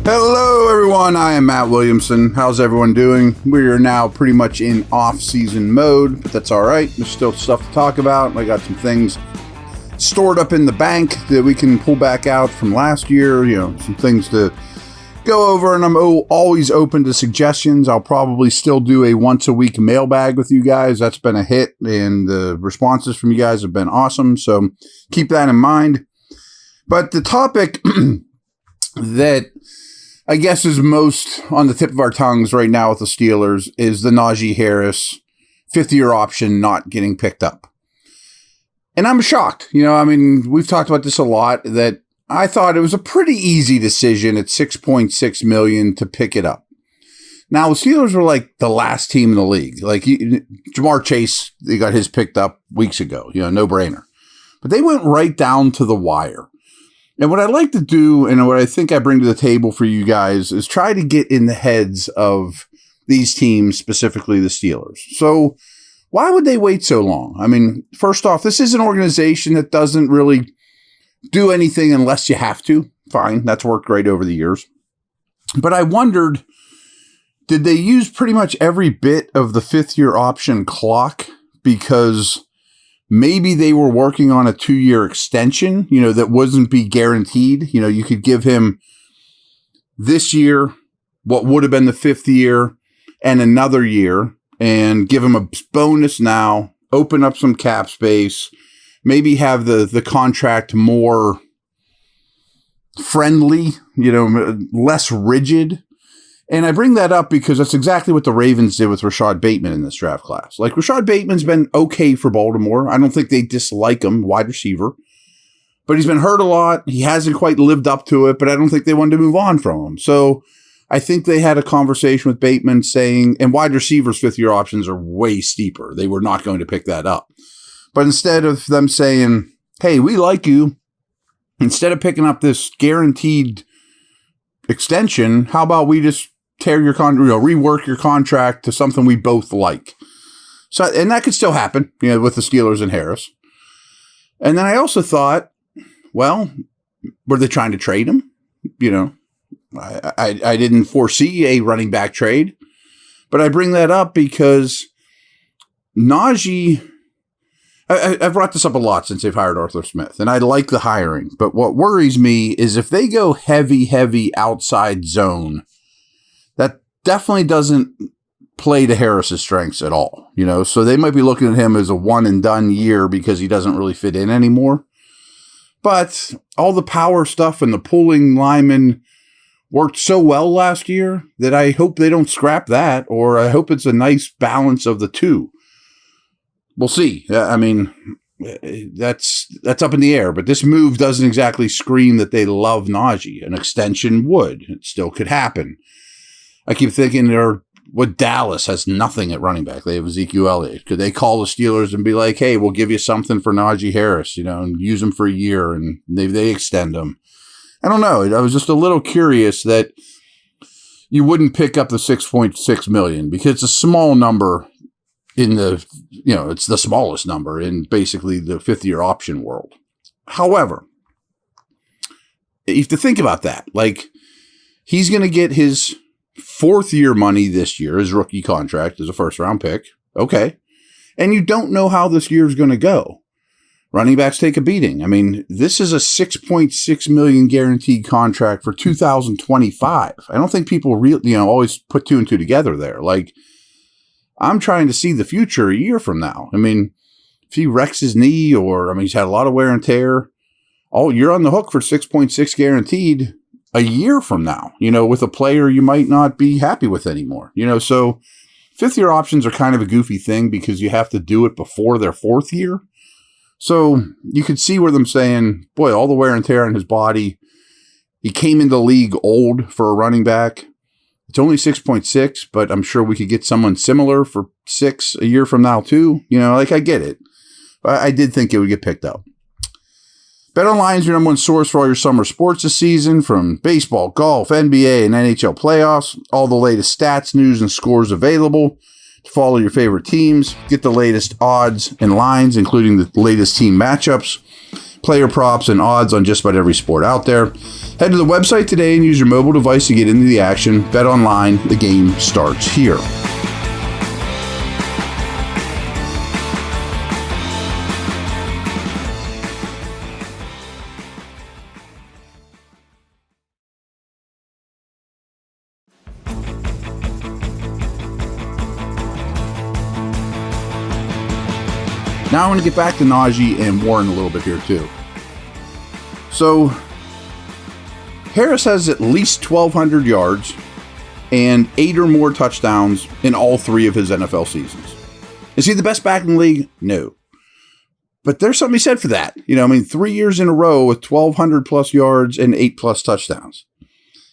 Hello, everyone. I am Matt Williamson. How's everyone doing? We are now pretty much in off-season mode, but that's all right. There's still stuff to talk about. I got some things stored up in the bank that we can pull back out from last year. Some things to go over, and I'm always open to suggestions. I'll probably still do a once-a-week mailbag with you guys. That's been a hit, and the responses from you guys have been awesome, so keep that in mind. But the topic that I guess is most on the tip of our tongues right now with the Steelers is the Najee Harris fifth-year option not getting picked up. And I'm shocked. We've talked about this a lot, that I thought it was a pretty easy decision at $6.6 million to pick it up. Now, the Steelers were like the last team in the league. Like Jamar Chase, they got his picked up weeks ago, no brainer. But they went right down to the wire. And what I'd like to do, and what I think I bring to the table for you guys, is try to get in the heads of these teams, specifically the Steelers. So why would they wait so long? First off, this is an organization that doesn't really do anything unless you have to. Fine, that's worked great over the years. But I wondered, did they use pretty much every bit of the fifth-year option clock because maybe they were working on a 2-year extension, that wasn't be guaranteed. You could give him this year, what would have been the fifth year, and another year, and give him a bonus now, open up some cap space, maybe have the contract more friendly, less rigid. And I bring that up because that's exactly what the Ravens did with Rashad Bateman in this draft class. Like, Rashad Bateman's been okay for Baltimore. I don't think they dislike him, wide receiver. But he's been hurt a lot. He hasn't quite lived up to it, but I don't think they wanted to move on from him. So I think they had a conversation with Bateman saying, and wide receivers' fifth-year options are way steeper. They were not going to pick that up. But instead of them saying, hey, we like you, instead of picking up this guaranteed extension, how about we just tear your rework your contract to something we both like. So, and that could still happen, with the Steelers and Harris. And then I also thought, well, were they trying to trade him? I didn't foresee a running back trade, but I bring that up because Najee, I've brought this up a lot since they've hired Arthur Smith, and I like the hiring, but what worries me is if they go heavy outside zone, that definitely doesn't play to Harris's strengths at all, so they might be looking at him as a one and done year because he doesn't really fit in anymore. But all the power stuff and the pulling linemen worked so well last year that I hope they don't scrap that, or I hope it's a nice balance of the two. We'll see. That's up in the air, but this move doesn't exactly scream that they love Najee. An extension would. It still could happen. I keep thinking Dallas has nothing at running back. They have Ezekiel Elliott. Could they call the Steelers and be like, hey, we'll give you something for Najee Harris, and use him for a year, and they extend him? I don't know. I was just a little curious that you wouldn't pick up the $6.6 million because it's a small number in it's the smallest number in basically the fifth-year option world. However, you have to think about that. Like, he's going to get his fourth-year money this year, his rookie contract as a first-round pick. Okay. And you don't know how this year is going to go. Running backs take a beating. This is a $6.6 million guaranteed contract for 2025. I don't think people always put two and two together there. Like, I'm trying to see the future a year from now. If he wrecks his knee or, he's had a lot of wear and tear, you're on the hook for 6.6 guaranteed a year from now, with a player you might not be happy with anymore, so fifth-year options are kind of a goofy thing because you have to do it before their fourth year. So you could see where them saying, boy, all the wear and tear on his body. He came into the league old for a running back. It's only 6.6, but I'm sure we could get someone similar for 6 a year from now too. I get it. I did think it would get picked up. BetOnline is your number one source for all your summer sports this season, from baseball, golf, NBA, and NHL playoffs. All the latest stats, news, and scores available to follow your favorite teams. Get the latest odds and lines, including the latest team matchups, player props, and odds on just about every sport out there. Head to the website today and use your mobile device to get into the action. Bet online, the game starts here. Now I want to get back to Najee and Warren a little bit here too. So Harris has at least 1,200 yards and 8 or more touchdowns in all 3 of his NFL seasons. Is he the best back in the league? No. But there's something to be said for that. 3 years in a row with 1,200 plus yards and 8 plus touchdowns.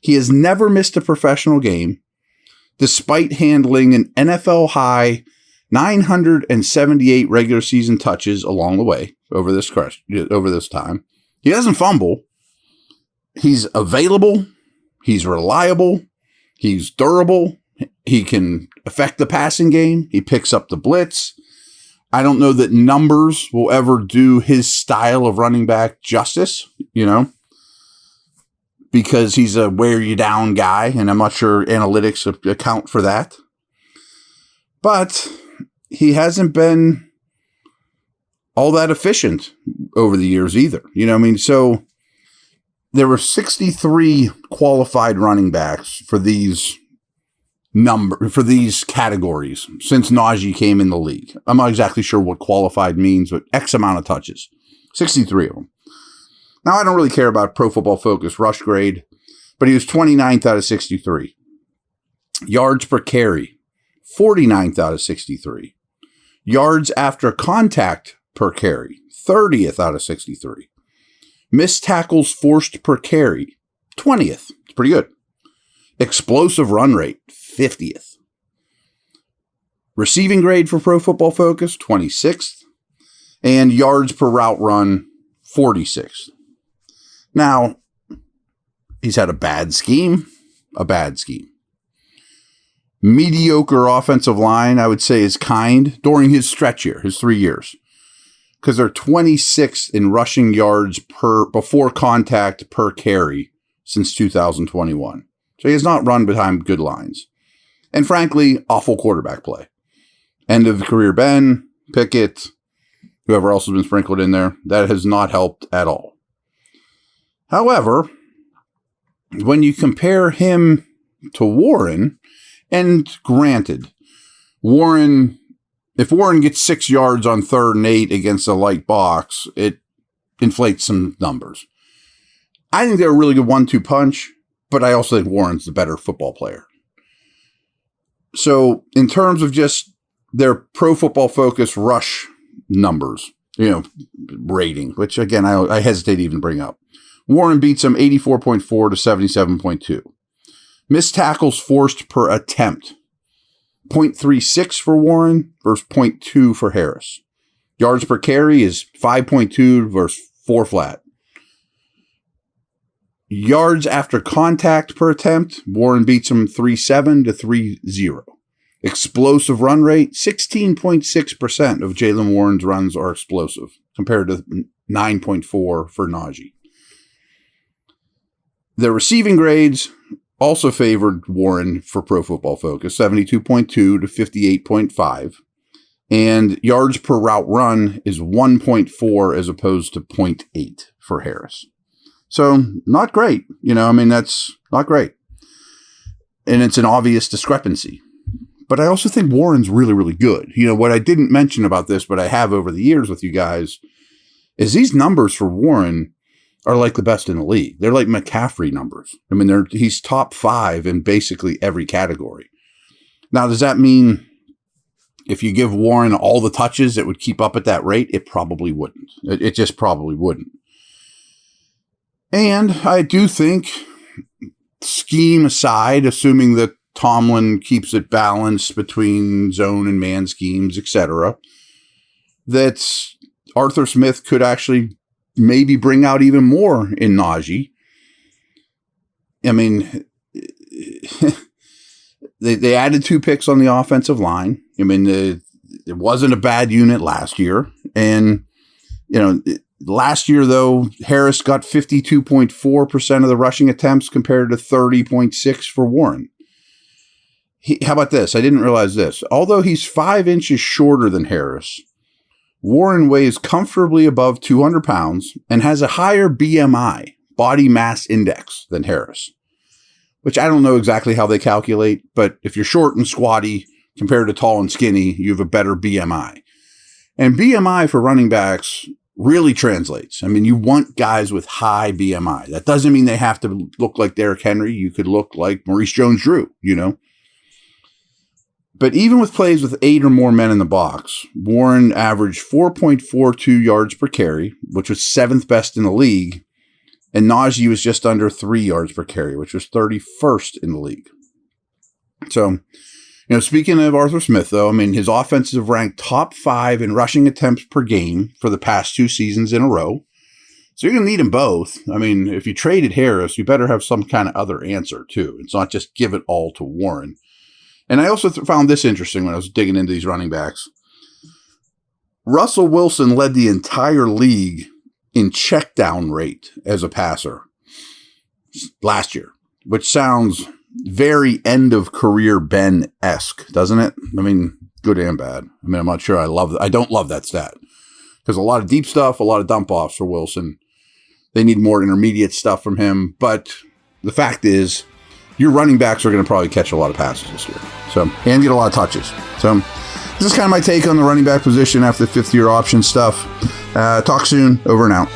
He has never missed a professional game, despite handling an NFL high 978 regular season touches along the way over this time. He doesn't fumble. He's available. He's reliable. He's durable. He can affect the passing game. He picks up the blitz. I don't know that numbers will ever do his style of running back justice, because he's a wear you down guy, and I'm not sure analytics account for that. But he hasn't been all that efficient over the years either. So there were 63 qualified running backs for these categories since Najee came in the league. I'm not exactly sure what qualified means, but X amount of touches. 63 of them. Now, I don't really care about Pro Football Focus rush grade, but he was 29th out of 63. Yards per carry, 49th out of 63. Yards after contact per carry, 30th out of 63. Missed tackles forced per carry, 20th. It's pretty good. Explosive run rate, 50th. Receiving grade for Pro Football Focus, 26th. And yards per route run, 46th. Now, he's had a bad scheme. Mediocre offensive line, I would say, is kind during his stretch here, his 3 years. Because they're 26th in rushing yards before contact per carry since 2021. So he has not run behind good lines. And frankly, awful quarterback play. End of the career Ben, Pickett, whoever else has been sprinkled in there, that has not helped at all. However, when you compare him to Warren, and granted, if Warren gets 6 yards on 3rd and 8 against a light box, it inflates some numbers. I think they're a really good 1-2 punch, but I also think Warren's the better football player. So in terms of just their Pro Football Focus rush numbers, rating, which again, I hesitate to even bring up. Warren beats him 84.4 to 77.2. Missed tackles forced per attempt, 0.36 for Warren versus 0.2 for Harris. Yards per carry is 5.2 versus 4 flat. Yards after contact per attempt, Warren beats him 3.7 to 3.0. Explosive run rate, 16.6% of Jaylen Warren's runs are explosive, compared to 9.4 for Najee. The receiving grades also favored Warren for Pro Football Focus, 72.2 to 58.5. And yards per route run is 1.4 as opposed to 0.8 for Harris. So not great. That's not great. And it's an obvious discrepancy. But I also think Warren's really, really good. What I didn't mention about this, but I have over the years with you guys, is these numbers for Warren are like the best in the league. They're like McCaffrey numbers. He's top 5 in basically every category. Now, does that mean if you give Warren all the touches, it would keep up at that rate? It probably wouldn't. It just probably wouldn't. And I do think, scheme aside, assuming that Tomlin keeps it balanced between zone and man schemes, etc., that Arthur Smith could actually maybe bring out even more in Najee. They added 2 picks on the offensive line. It wasn't a bad unit last year. And, Last year, though, Harris got 52.4% of the rushing attempts compared to 30.6% for Warren. How about this? I didn't realize this. Although he's 5 inches shorter than Harris, Warren weighs comfortably above 200 pounds and has a higher BMI, body mass index, than Harris, which I don't know exactly how they calculate, but if you're short and squatty compared to tall and skinny, you have a better BMI. And BMI for running backs really translates. I mean, you want guys with high BMI. That doesn't mean they have to look like Derrick Henry. You could look like Maurice Jones-Drew, you know. But even with plays with 8 or more men in the box, Warren averaged 4.42 yards per carry, which was 7th best in the league. And Najee was just under 3 yards per carry, which was 31st in the league. So, speaking of Arthur Smith, though, I mean, his offenses have ranked top 5 in rushing attempts per game for the past 2 seasons in a row. So you're going to need them both. I mean, if you traded Harris, you better have some kind of other answer, too. It's not just give it all to Warren. And I also found this interesting when I was digging into these running backs. Russell Wilson led the entire league in check down rate as a passer last year, which sounds very end of career Ben-esque, doesn't it? I mean, good and bad. I mean, I'm not sure I don't love that stat because a lot of deep stuff, a lot of dump offs for Wilson. They need more intermediate stuff from him. But the fact is, your running backs are going to probably catch a lot of passes this year. So, and get a lot of touches. So, this is kind of my take on the running back position after the 5th year option stuff. Talk soon. Over and out.